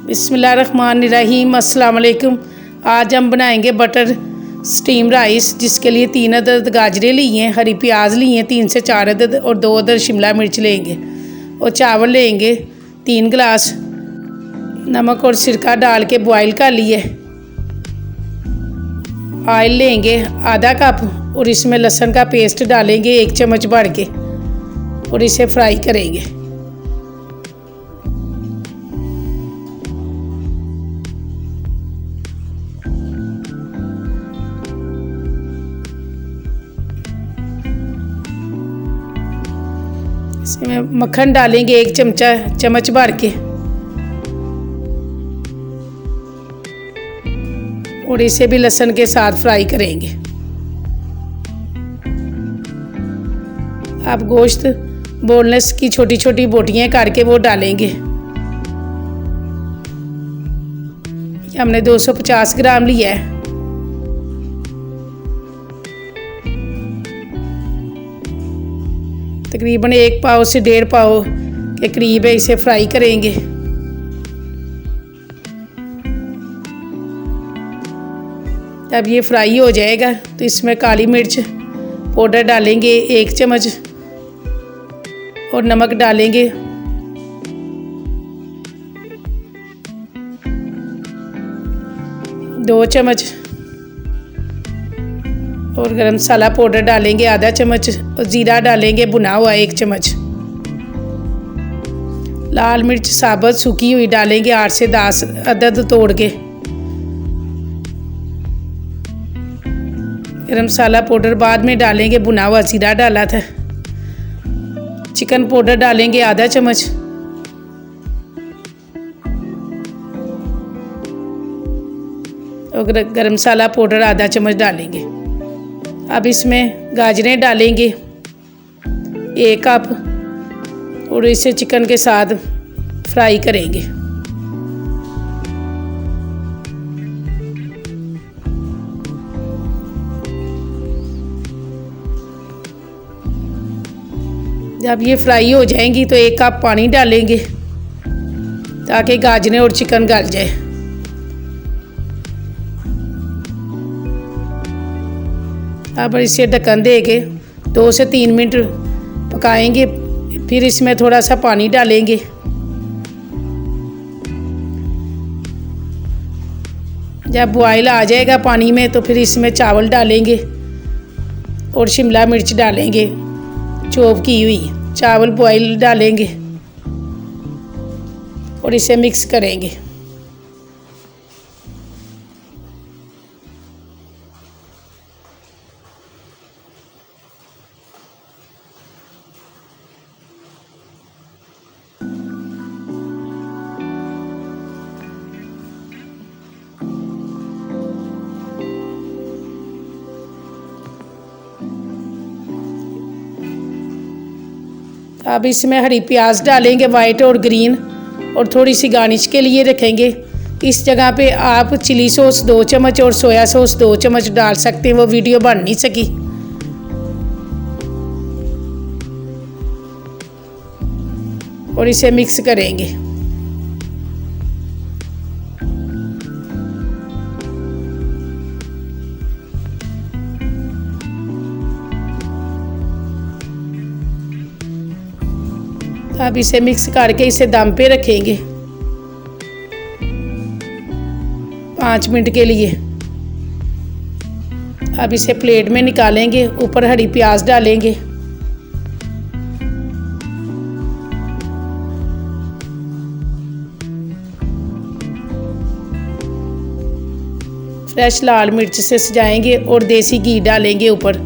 बिस्मिल्लाहिर्रहमानिर्रहीम। अस्सलाम वालेकुम। आज हम बनाएंगे बटर स्टीम राइस, जिसके लिए 3 अदद गाजरें ली हैं, हरी प्याज ली हैं 3 से 4 अदद और 2 अदद शिमला मिर्च लेंगे और चावल लेंगे 3 गिलास। नमक और सिरका डाल के बॉईल कर लिए। ऑयल लेंगे आधा कप और इसमें लहसुन का पेस्ट डालेंगे 1 चम्मच भर के और इसे फ्राई करेंगे। इसमें मक्खन डालेंगे 1 चम्मच भर के और इसे भी लहसुन के साथ फ्राई करेंगे। आप गोश्त बोनलेस की छोटी छोटी बोटियां करके वो डालेंगे। हमने 250 ग्राम लिया है। तकरीबन 1 पाव से 1.5 पाव के करीब है। इसे फ्राई करेंगे। जब ये फ्राई हो जाएगा तो इसमें काली मिर्च पाउडर डालेंगे 1 चम्मच और नमक डालेंगे 2 चम्मच और गरम मसाला पाउडर डालेंगे आधा चम्मच और ज़ीरा डालेंगे भुना हुआ 1 चम्मच। लाल मिर्च साबुत सूखी हुई डालेंगे 8 से 10 अदद तोड़ के। गरम मसाला पाउडर बाद में डालेंगे, भुना हुआ ज़ीरा डाला था। चिकन पाउडर डालेंगे आधा चम्मच और गरम मसाला पाउडर आधा चम्मच डालेंगे। अब इसमें गाजरें डालेंगे 1 कप और इसे चिकन के साथ फ्राई करेंगे। जब ये फ्राई हो जाएंगी तो 1 कप पानी डालेंगे ताकि गाजरें और चिकन गल जाए। अब इसे ढक्कन देके 2 से 3 मिनट पकाएंगे। फिर इसमें थोड़ा सा पानी डालेंगे। जब बॉयल आ जाएगा पानी में तो फिर इसमें चावल डालेंगे और शिमला मिर्च डालेंगे चॉप की हुई। चावल बॉयल डालेंगे और इसे मिक्स करेंगे। अब इसमें हरी प्याज डालेंगे वाइट और ग्रीन और थोड़ी सी गार्निश के लिए रखेंगे। इस जगह पे आप चिली सॉस 2 चम्मच और सोया सॉस 2 चम्मच डाल सकते हैं, वो वीडियो बन नहीं सकी। और इसे मिक्स करेंगे। अब इसे मिक्स करके इसे दम पे रखेंगे 5 मिनट के लिए। अब इसे प्लेट में निकालेंगे, ऊपर हरी प्याज डालेंगे। फ्रेश लाल मिर्च से सजाएंगे और देसी घी डालेंगे ऊपर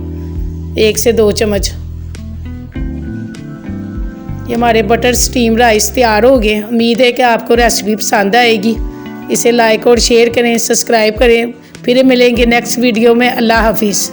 1 से 2 चम्मच। ये हमारे बटर स्टीम राइस तैयार हो गए। उम्मीद है कि आपको रेसिपी पसंद आएगी। इसे लाइक और शेयर करें, सब्सक्राइब करें। फिर मिलेंगे नेक्स्ट वीडियो में। अल्लाह हाफिज़।